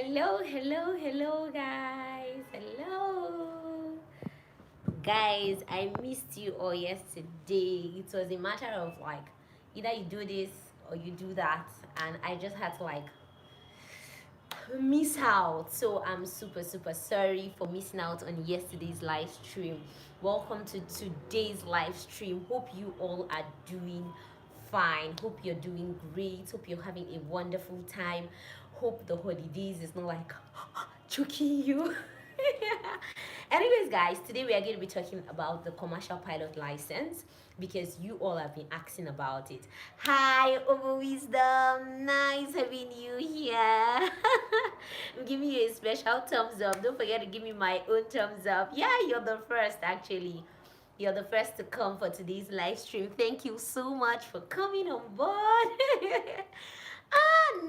Hello, guys. Guys, I missed you all yesterday. It was a matter of like either you do this or you do that, and I just had to like miss out. So I'm super sorry for missing out on yesterday's live stream. Welcome to today's live stream. Hope you all are doing fine. Hope you're doing great. Hope you're having a wonderful time. Hope the holidays is not like choking you. Anyways, guys, today we are going to be talking about the commercial pilot license because you all have been asking about it. Hi, Over Wisdom. Nice having you here. I'm giving you a special thumbs up. Don't forget to give me my own thumbs up. Yeah, you're the first, actually. You're the first to come for today's live stream. Thank you so much for coming on board.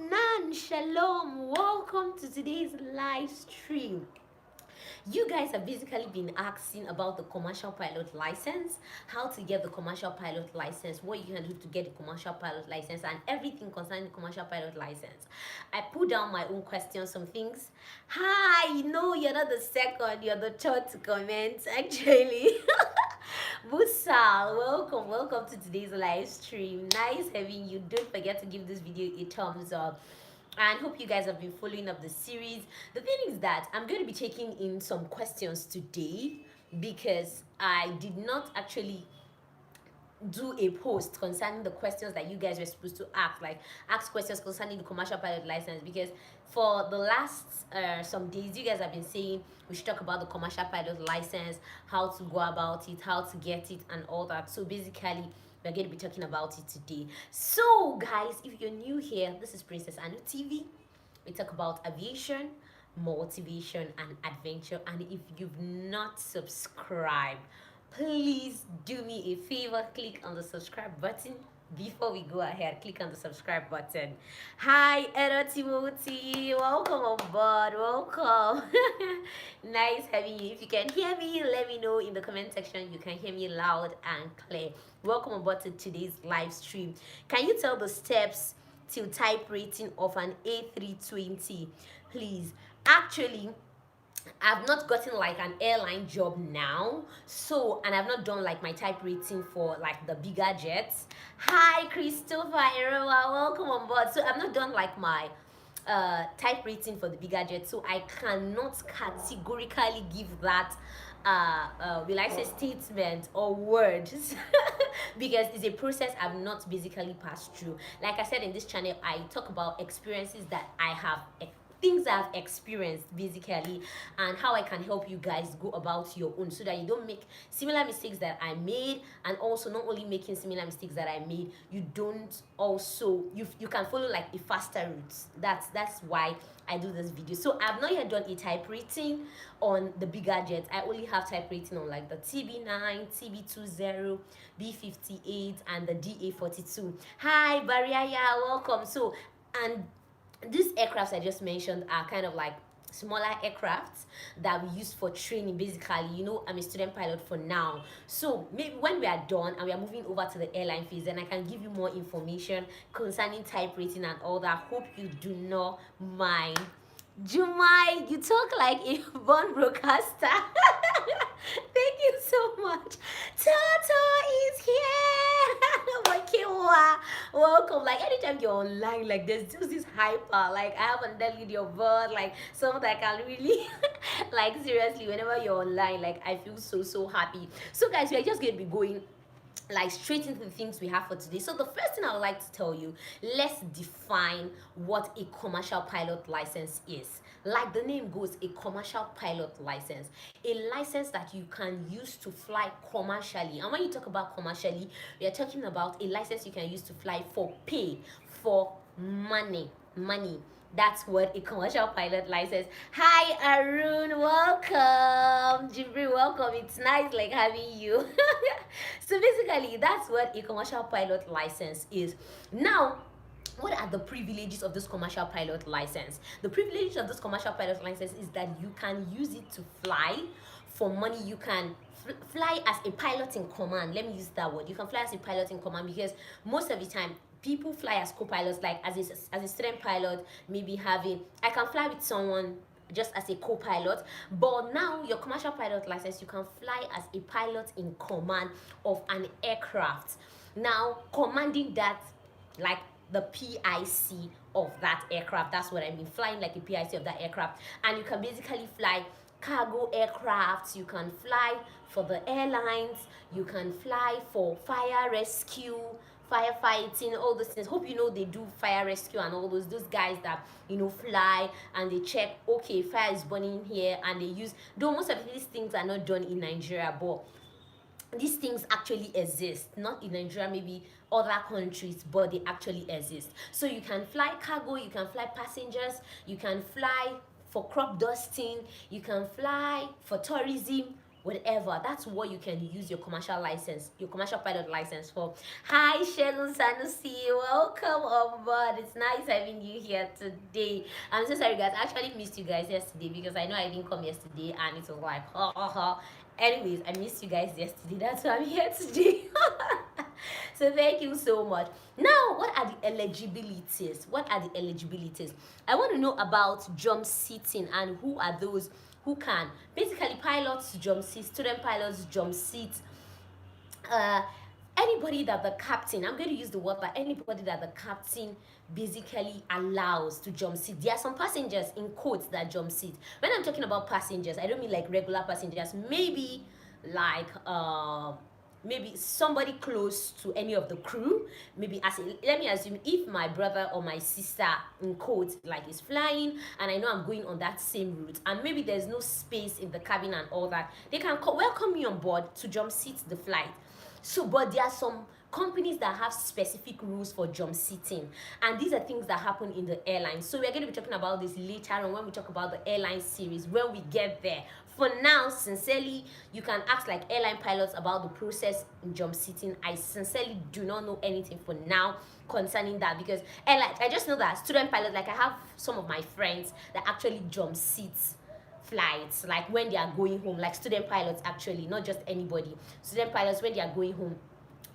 Nan, shalom. Welcome to today's live stream. You guys have basically been asking about the commercial pilot license, how to get the commercial pilot license, what you can do to get the commercial pilot license, and everything concerning the commercial pilot license. I put down my own questions, some things. Hi, no, you're not the second, you're the third to comment, actually. Busal, welcome to today's live stream. Nice having you. Don't forget to give this video a thumbs up, and hope you guys have been following up the series. The thing is that I'm going to be taking in some questions today because I did not actually do a post concerning the questions that you guys were supposed to ask questions concerning the commercial pilot license, because for the last some days you guys have been saying we should talk about the commercial pilot license, how to go about it, how to get it, and all that. So basically we're going to be talking about it today. So guys, if you're new here, this is Princess Anu-TV. We talk about aviation, motivation, and adventure. And if you've not subscribed, please do me a favor, click on the subscribe button. Before we go ahead, click on the subscribe button. Hi, Timothy. Welcome on board. Welcome. Nice having you. If you can hear me, let me know in the comment section. You can hear me loud and clear. Welcome on board to today's live stream. Can you tell the steps to type rating of an A320, please? Actually, I've not gotten like an airline job now, so, and I've not done like my type rating for like the bigger jets. Hi, Christopher Erewa, welcome on board. So I've not done like my type rating for the bigger jets, so I cannot categorically give that will I say statement or words because it's a process I've not basically passed through. Like I said, in this channel I talk about experiences that I have, things I've experienced basically, and how I can help you guys go about your own so that you don't make similar mistakes that I made, and also not only making similar mistakes that I made, you don't also you can follow like a faster route. That's why I do this video. So I've not yet done a type rating on the bigger jets. I only have type rating on like the TB9, TB20, B58, and the DA42. Hi Zaria, welcome. So, and these aircrafts I just mentioned are kind of like smaller aircrafts that we use for training. Basically, you know, I'm a student pilot for now, so maybe when we are done and we are moving over to the airline phase, then I can give you more information concerning type rating and all that. Hope you do not mind. Jumai, you talk like a born broadcaster. Thank you so much. Toto is here. Welcome. Like anytime you're online, like there's just this hyper. Like I haven't deleted your bird, like something that can really like seriously, whenever you're online, like I feel so happy. So guys, we are just gonna be going like straight into the things we have for today. So the first thing I would like to tell you, let's define what a commercial pilot license is. Like the name goes, a commercial pilot license, a license that you can use to fly commercially. And when you talk about commercially, we are talking about a license you can use to fly for pay, for money. That's what a commercial pilot license. Hi Arun, welcome. Jibril, welcome. It's nice like having you. So basically that's what a commercial pilot license is. Now, what are the privileges of this commercial pilot license? The privilege of this commercial pilot license is that you can use it to fly for money. You can fly as a pilot in command. Let me use that word. You can fly as a pilot in command because most of the time people fly as co-pilots, like as a student pilot, maybe having, I can fly with someone just as a co-pilot, but now your commercial pilot license, you can fly as a pilot in command of an aircraft, now commanding that, like the PIC of that aircraft. That's what I mean, flying like a PIC of that aircraft. And you can basically fly cargo aircrafts, you can fly for the airlines, you can fly for fire rescue, firefighting, all those things. Hope you know they do fire rescue and all those guys that, you know, fly and they check, okay, fire is burning here, and they use, though most of these things are not done in Nigeria, but these things actually exist, not in Nigeria, maybe other countries, but they actually exist. So you can fly cargo, you can fly passengers, you can fly for crop dusting, you can fly for tourism, whatever. That's what you can use your commercial license, your commercial pilot license for. Hi Shegun Sanusi, welcome on board. It's nice having you here today. I'm so sorry guys, I actually missed you guys yesterday because I know I didn't come yesterday and it was like ha ha ha. Anyways, I missed you guys yesterday, that's why I'm here today. So thank you so much. Now, what are the eligibilities? I want to know about jump seating and who are those who can. Basically, pilots jump seat, student pilots jump seat, anybody that the captain, I'm going to use the word, but anybody that the captain basically allows to jump seat. There are some passengers in quotes that jump seat. When I'm talking about passengers, I don't mean like regular passengers, maybe like maybe somebody close to any of the crew, maybe as let me assume if my brother or my sister in quotes like is flying and I know I'm going on that same route and maybe there's no space in the cabin and all that, they can welcome me on board to jump seat the flight. So but there are some companies that have specific rules for jump seating, and these are things that happen in the airlines. So we're going to be talking about this later on when we talk about the airline series, when we get there. For now, sincerely, you can ask like airline pilots about the process in jump seating. I sincerely do not know anything for now concerning that, because airline, I just know that student pilots, like I have some of my friends that actually jump seats flights, like when they are going home, like student pilots actually, not just anybody. Student pilots, when they are going home,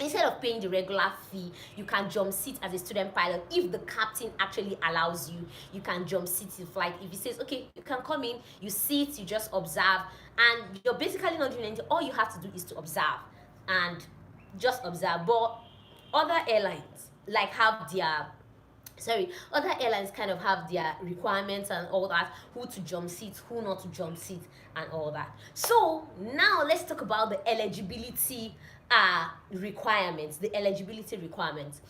instead of paying the regular fee, you can jump seat as a student pilot. If the captain actually allows you, you can jump seat in flight. If he says, okay, you can come in, you sit, you just observe, and you're basically not doing anything. All you have to do is to observe and just observe. But other airlines like have their other airlines kind of have their requirements and all that, who to jump seat, who not to jump seat, and all that. So now let's talk about the eligibility requirements. The eligibility requirements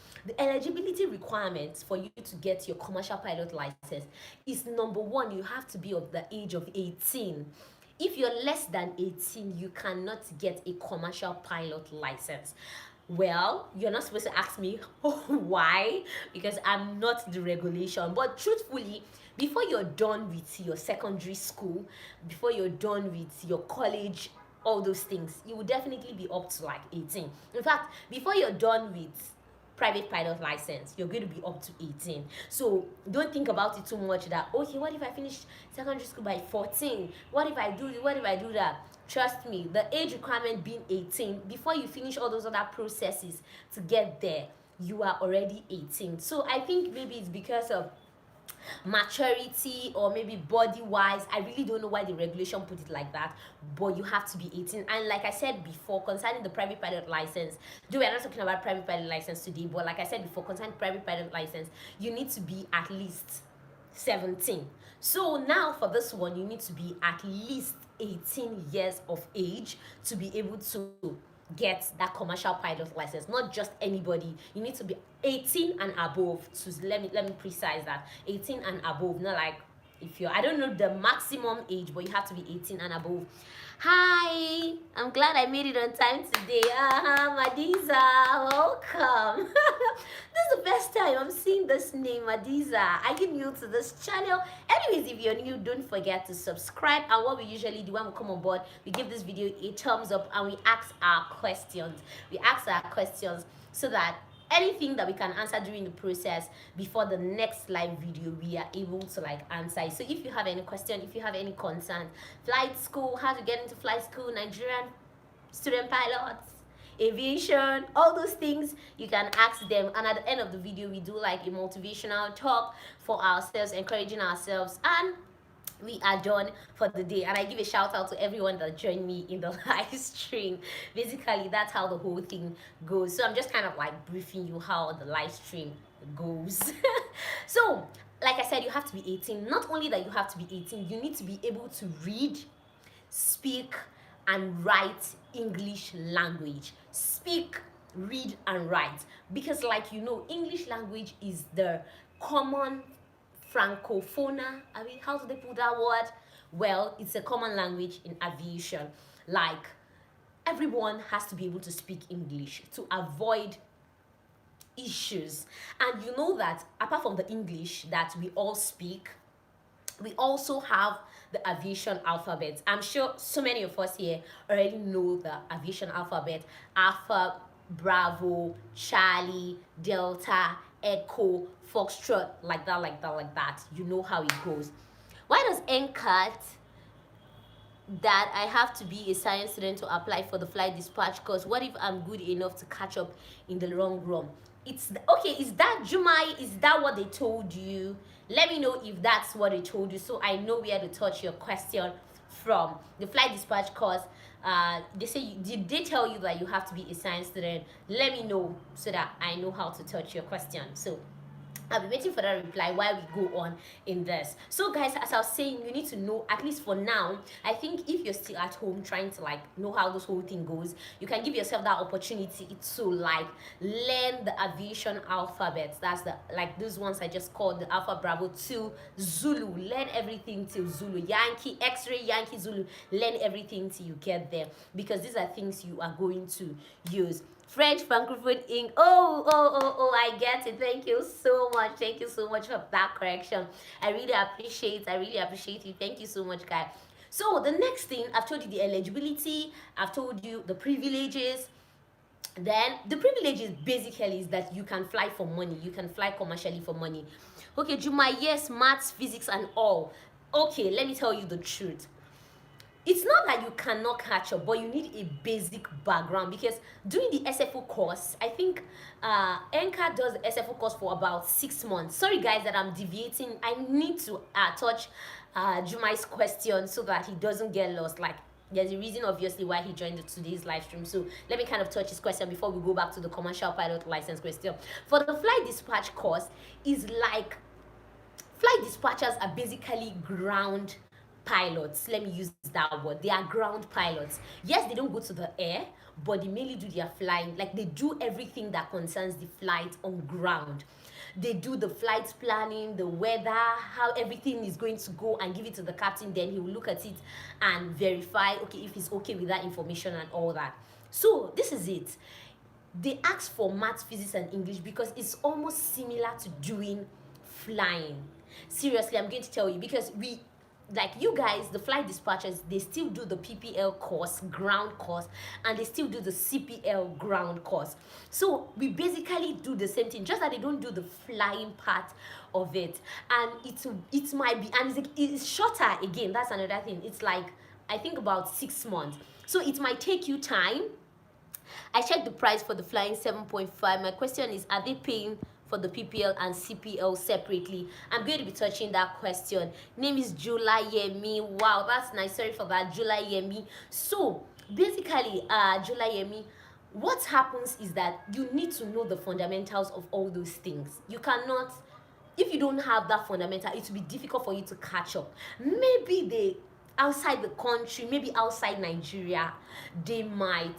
for you to get your commercial pilot license is, number one, you have to be of the age of 18. If you're less than 18, you cannot get a commercial pilot license. Well, you're not supposed to ask me why, because I'm not the regulation. But truthfully, before you're done with your secondary school, before you're done with your college, all those things, you will definitely be up to like 18. In fact, before you're done with private pilot license, you're going to be up to 18. So don't think about it too much that, okay, what if I finish secondary school by 14? What if I do that? Trust me, the age requirement being 18, before you finish all those other processes to get there, you are already 18. So I think maybe it's because of maturity or maybe body wise, I really don't know why the regulation put it like that, but you have to be 18. And like I said before, concerning the private pilot license, though we're not talking about private pilot license today, but like I said before, concerning private pilot license, you need to be at least 17. So now for this one, you need to be at least 18 years of age to be able to get that commercial pilot license. Not just anybody, you need to be 18 and above. So let me precise that, 18 and above, not like if you're, I don't know the maximum age, but you have to be 18 and above. Hi, I'm glad I made it on time today. Madiza, welcome. This is the first time I'm seeing this name, Madiza. Are you new to this channel? Anyways, if you're new, don't forget to subscribe. And what we usually do when we come on board, we give this video a thumbs up and we ask our questions. So that anything that we can answer during the process before the next live video, we are able to like answer. So if you have any question, if you have any concern, flight school, how to get into flight school, Nigerian student pilots, aviation, all those things, you can ask them. And at the end of the video, we do like a motivational talk for ourselves, encouraging ourselves, and we are done for the day. And I give a shout out to everyone that joined me in the live stream. Basically, that's how the whole thing goes. So I'm just kind of like briefing you how the live stream goes. So like I said, you have to be 18. Not only that you have to be 18, you need to be able to read, speak, and write English language. Speak, read, and write. Because like you know, English language is the common francophona. I mean, how do they put that word? Well, it's a common language in aviation. Like, everyone has to be able to speak English to avoid issues. And you know that apart from the English that we all speak, we also have the aviation alphabet. I'm sure so many of us here already know the aviation alphabet: Alpha, Bravo, Charlie, Delta, Echo, Foxtrot, like that, like that, like that. You know how it goes. Why does NCAT that I have to be a science student to apply for the flight dispatch course? What if I'm good enough to catch up in the long run? It's okay. Is that Jumai? Is that what they told you? Let me know if that's what they told you, so I know where to touch your question from. The flight dispatch course, they say did they tell you that you have to be a science student? Let me know so that I know how to touch your question. So I'll be waiting for that reply while we go on in this. So guys, as I was saying, you need to know, at least for now, I think if you're still at home trying to like know how this whole thing goes, you can give yourself that opportunity to like learn the aviation alphabet. That's the like those ones I just called the Alpha, Bravo to Zulu. Learn everything till Zulu. Yankee, X-ray, Yankee, Zulu. Learn everything till you get there, because these are things you are going to use. French francophone ink. Oh, I get it. Thank you so much. Thank you so much for that correction. I really appreciate you. Thank you so much, guys. So the next thing, I've told you the eligibility, I've told you the privileges. Then the privileges basically is that you can fly for money, you can fly commercially for money. Okay, Juma, yes, maths, physics, and all. Okay, let me tell you the truth. It's not that you cannot catch up, but you need a basic background, because doing the SFO course, I think NCAT does the SFO course for about 6 months. Sorry guys that I'm deviating. I need to touch Jumai's question so that he doesn't get lost. Like, there's a reason obviously why he joined today's live stream. So let me kind of touch his question before we go back to the commercial pilot license question. For the flight dispatch course, is like flight dispatchers are basically ground pilots. Let me use that word. They are ground pilots. Yes, they don't go to the air, but they mainly do their flying. Like, they do everything that concerns the flight on ground. They do the flight planning, the weather, how everything is going to go, and give it to the captain. Then he will look at it and verify, okay, if he's okay with that information and all that. So this is it. They ask for maths, physics, and English because it's almost similar to doing flying. Seriously, I'm going to tell you, because we, like you guys, the flight dispatchers, they still do the PPL course, ground course, and they still do the CPL ground course. So we basically do the same thing, just that they don't do the flying part of it. And it might be, and it's shorter again. That's another thing. It's like, I think about 6 months. So it might take you time. I checked the price for the flying 7.5. My question is, are they paying for the PPL and CPL separately? I'm going to be touching that question. Name is Julayemi. Wow, that's nice. Sorry for that, Julayemi. So basically, Julayemi, what happens is that you need to know the fundamentals of all those things. You cannot, if you don't have that fundamental, it will be difficult for you to catch up. Maybe they outside the country, maybe outside Nigeria, they might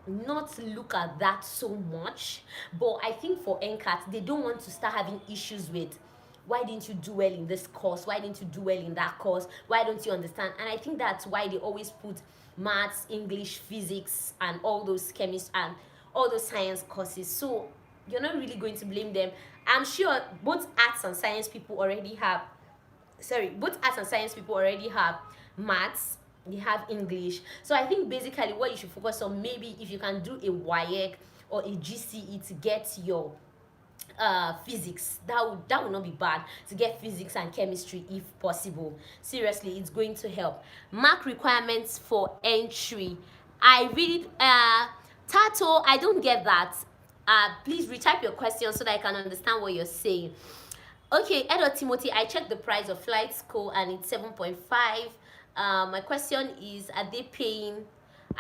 not look at that so much, but I think for NCAT, they don't want to start having issues with, why didn't you do well in this course, why didn't you do well in that course, why don't you understand? And I think that's why they always put maths, English, physics, and all those chemistry and all those science courses. So you're not really going to blame them. I'm sure both arts and science people already have maths, they have English. So I think basically what you should focus on, maybe if you can do a WAEC or a GCE to get your physics, that would not be bad, to get physics and chemistry if possible. Seriously, it's going to help. Mark requirements for entry, I read it. Tato, I don't get that. Please retype your question so that I can understand what you're saying. Okay, Edo Timothy, I checked the price of flight school and it's 7.5. My question is, are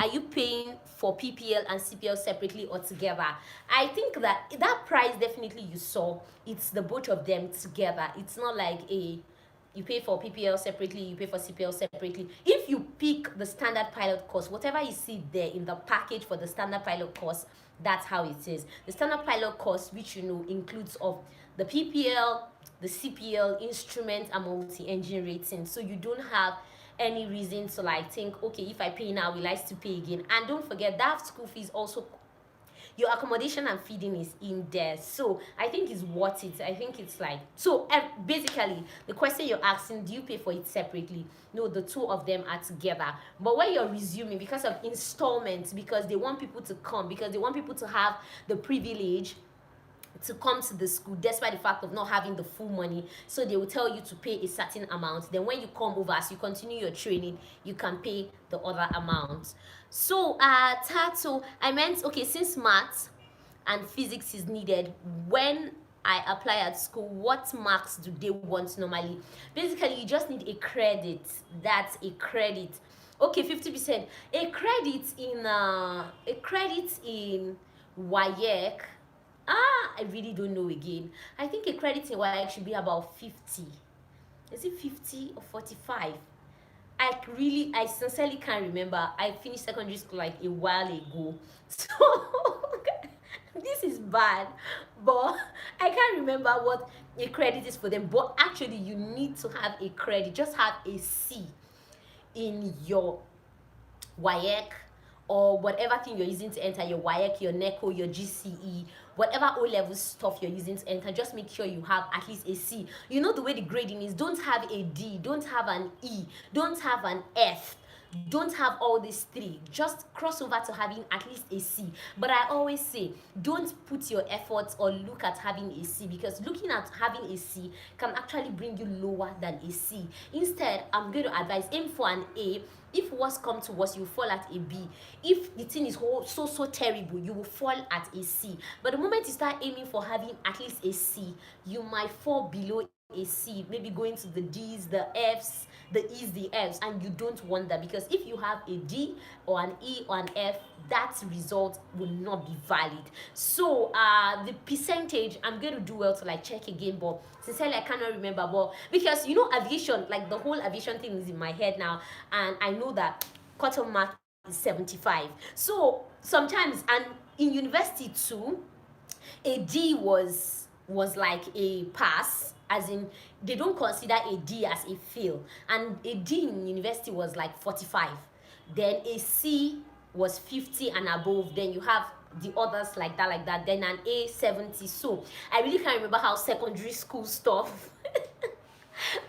you paying for PPL and CPL separately or together? I think that price definitely you saw, it's the both of them together. It's not like you pay for PPL separately, you pay for CPL separately. If you pick the standard pilot course, whatever you see there in the package for the standard pilot course, that's how it is. The standard pilot course, which you know includes of the PPL, the CPL, instrument, and multi-engine rating. So you don't have any reason to like think, okay, if I pay now, will I still pay again? And don't forget that school fees also, your accommodation and feeding is in there, so I think it's worth it. I think it's like, so basically the question you're asking, do you pay for it separately? No, the two of them are together. But when you're resuming because of installments, because they want people to come, because they want people to have the privilege to come to the school despite the fact of not having the full money, so they will tell you to pay a certain amount, then when you come over, as you continue your training, you can pay the other amount. So Tato, I meant, okay, since maths and physics is needed when I apply at school, what marks do they want normally? Basically, you just need a credit. That's a credit. Okay, 50%. A credit in WAEC. I really don't know again. I think a credit in WAEC should be about 50. Is it 50 or 45? I sincerely can't remember. I finished secondary school like a while ago. So this is bad. But I can't remember what a credit is for them. But actually, you need to have a credit. Just have a C in your WAEC or whatever thing you're using to enter, your WAEC, your NECO, your GCE, whatever O-level stuff you're using to enter, just make sure you have at least a C. You know the way the grading is, don't have a D, don't have an E, don't have an F, don't have all these three. Just cross over to having at least a C. But I always say, don't put your efforts or look at having a C, because looking at having a C can actually bring you lower than a C. Instead, I'm going to advise, aim for an A. If worse come to worse, you fall at a B. If the thing is so terrible, you will fall at a C. But the moment you start aiming for having at least a C, you might fall below a C, maybe going to the D's, the F's, the E's, the F's, and you don't want that, because if you have a D or an E or an F, that result will not be valid. So the percentage, I'm going to do well to like check again, but sincerely I cannot remember. But because you know aviation, like the whole aviation thing is in my head now, and I know that cut-off mark is 75. So sometimes, and in university too, a D was like a pass, as in they don't consider a D as a fail, and a D in university was like 45, then a C was 50 and above, then you have the others like that, then an A 70. So I really can't remember how secondary school stuff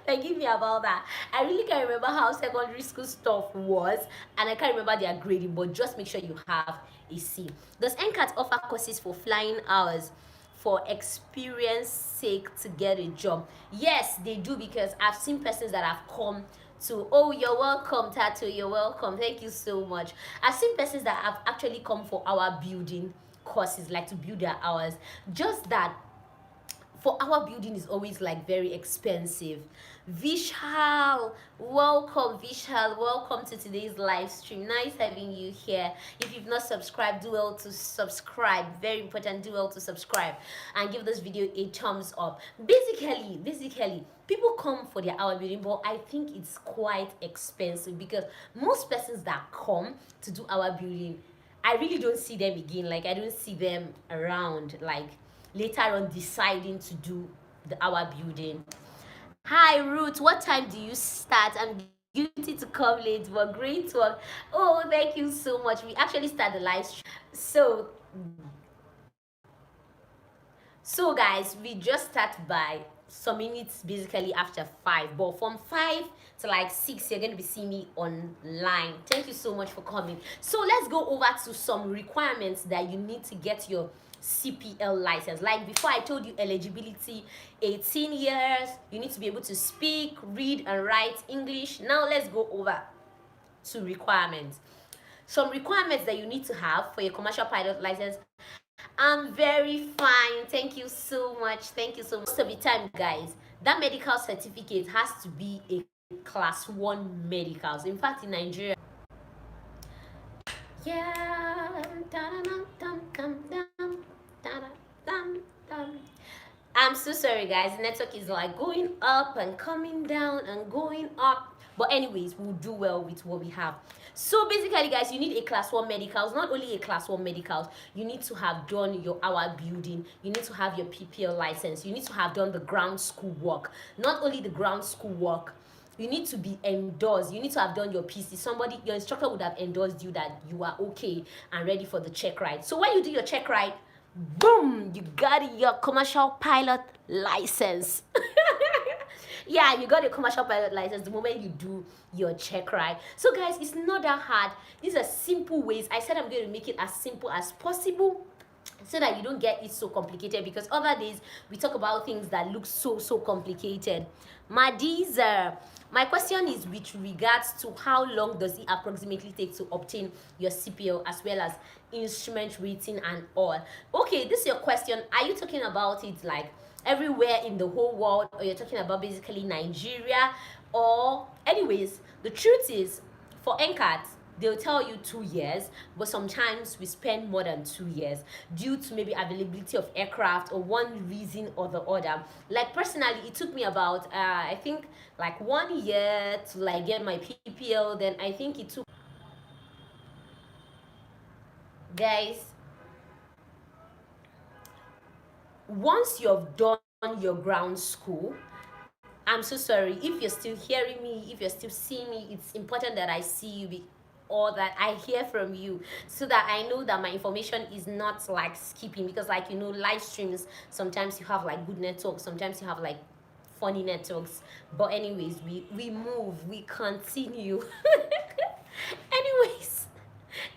forgive me about that. I really can't remember how secondary school stuff was, and I can't remember their grading, but just make sure you have a C. Does NCAT offer courses for flying hours for experience sake to get a job? Yes, they do, because I've seen persons that have come to, oh, you're welcome, Tato, you're welcome, thank you so much. I've seen persons that have actually come for hour building courses, like to build their hours. Just that for our building is always like very expensive. Vishal, welcome. Vishal, welcome to today's live stream. Nice having you here. If you've not subscribed, do well to subscribe. Very important, do well to subscribe and give this video a thumbs up. Basically people come for their hour building, but I think it's quite expensive, because most persons that come to do hour building, I really don't see them again. Like I don't see them around like later on deciding to do the hour building. Hi Ruth, what time do you start? I'm guilty to come late, but great work. Oh, thank you so much. We actually start the live stream. So guys, we just start by some minutes basically after 5, but from 5 to like 6 you're going to be seeing me online. Thank you so much for coming. So let's go over to some requirements that you need to get your CPL license. Like before, I told you eligibility, 18 years, you need to be able to speak, read and write English. Now let's go over to requirements. some requirements that you need to have for your commercial pilot license. I'm very fine. Thank you so much. Thank you so much. Most of the time, guys, that medical certificate has to be a class 1 medicals. In fact, in Nigeria, yeah. I'm so sorry, guys. The network is like going up and coming down and going up. But anyways, we'll do well with what we have. So basically, guys, you need a class 1 medicals. Not only a class 1 medicals, you need to have done your hour building. You need to have your PPL license. You need to have done the ground school work. Not only the ground school work, you need to be endorsed. You need to have done your PC. Somebody, your instructor would have endorsed you that you are okay and ready for the check ride. So when you do your check ride, boom, you got your commercial pilot license. Yeah, you got your commercial pilot license the moment you do your check ride. So guys, it's not that hard. These are simple ways. I said I'm going to make it as simple as possible so that you don't get it so complicated, because other days we talk about things that look so complicated. My question is with regards to how long does it approximately take to obtain your CPL as well as instrument rating and all. Okay, this is your question. Are you talking about it like everywhere in the whole world, or you're talking about basically Nigeria? Or anyways, the truth is, for NCAT, they'll tell you 2 years, but sometimes we spend more than 2 years due to maybe availability of aircraft or one reason or the other. Like personally, it took me about I think like 1 year to like get my PPL. Then I think it took, guys, once you've done your ground school, I'm so sorry if you're still hearing me, if you're still seeing me, it's important that I see you or that I hear from you, so that I know that my information is not like skipping. Because like, you know, live streams, sometimes you have like good networks, sometimes you have like funny networks. But anyways, we move, we continue.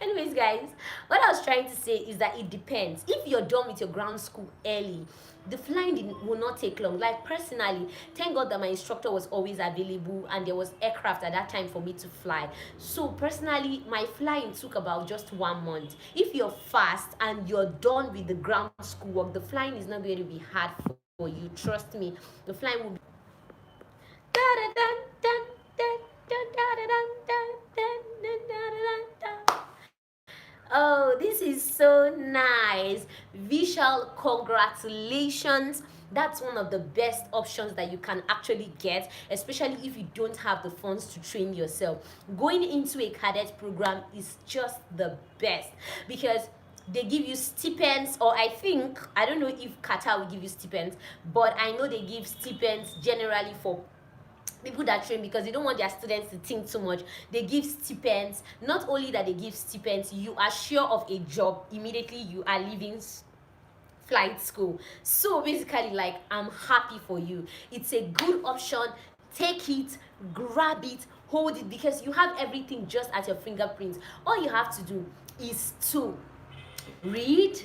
anyways guys, what I was trying to say is that it depends. If you're done with your ground school early, the flying will not take long. Like personally, thank God that my instructor was always available and there was aircraft at that time for me to fly. So personally, my flying took about just 1 month. If you're fast and you're done with the ground school work, the flying is not going to be hard for you. Trust me, the flying will be oh, this is so nice. Visual, congratulations. That's one of the best options that you can actually get, especially if you don't have the funds to train yourself. Going into a cadet program is just the best, because they give you stipends, or I don't know if Qatar will give you stipends, but I know they give stipends generally for people that train, because they don't want their students to think too much. They give stipends. Not only that they give stipends, you are sure of a job immediately you are leaving flight school. So basically, like, I'm happy for you. It's a good option. Take it, grab it, hold it, because you have everything just at your fingerprints. All you have to do is to read,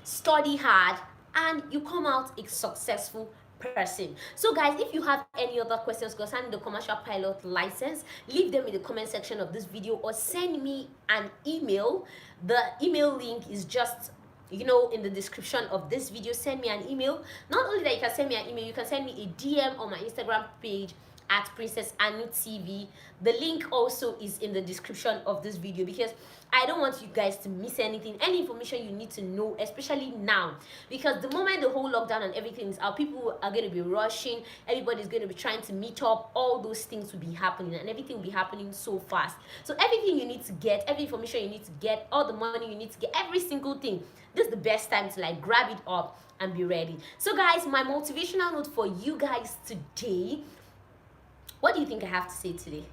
study hard, and you come out a successful person. So guys, if you have any other questions concerning the commercial pilot license, leave them in the comment section of this video, or send me an email. The email link is just, you know, in the description of this video. Send me an email. Not only that, you can send me an email, you can send me a DM on my Instagram page at NCAT. The link also is in the description of this video, because I don't want you guys to miss anything, any information you need to know, especially now, because the moment the whole lockdown and everything is out, people are going to be rushing, everybody's going to be trying to meet up, all those things will be happening, and everything will be happening so fast. So everything you need to get, every information you need to get, all the money you need to get, every single thing, this is the best time to like grab it up and be ready. So guys, my motivational note for you guys today, what do you think I have to say today?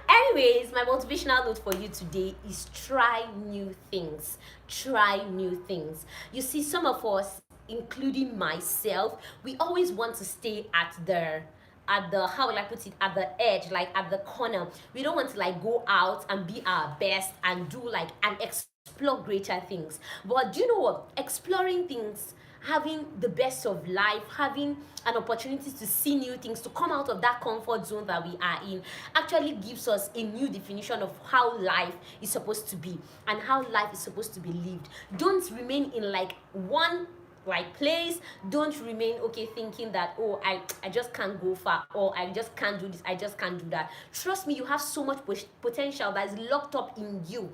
Anyways, my motivational note for you today is try new things. Try new things. You see, some of us, including myself, we always want to stay at the how will I put it, at the edge, like at the corner. We don't want to like go out and be our best and do like and explore greater things. But do you know what? Exploring things having the best of life, having an opportunity to see new things, to come out of that comfort zone that we are in, actually gives us a new definition of how life is supposed to be and how life is supposed to be lived. Don't remain in like one place. Don't remain thinking that, oh, I just can't go far, or I just can't do this, I just can't do that. Trust me, you have so much potential that is locked up in you,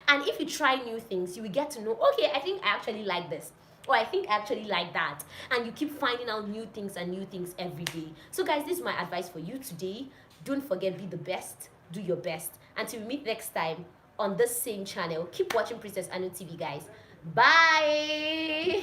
and if you try new things, you will get to know, okay, I think I actually like this, or I think I actually like that, and you keep finding out new things and new things every day. So guys, this is my advice for you today. Don't forget, be the best, do your best. Until we meet next time on this same channel, keep watching Princess Anu TV, guys. Bye.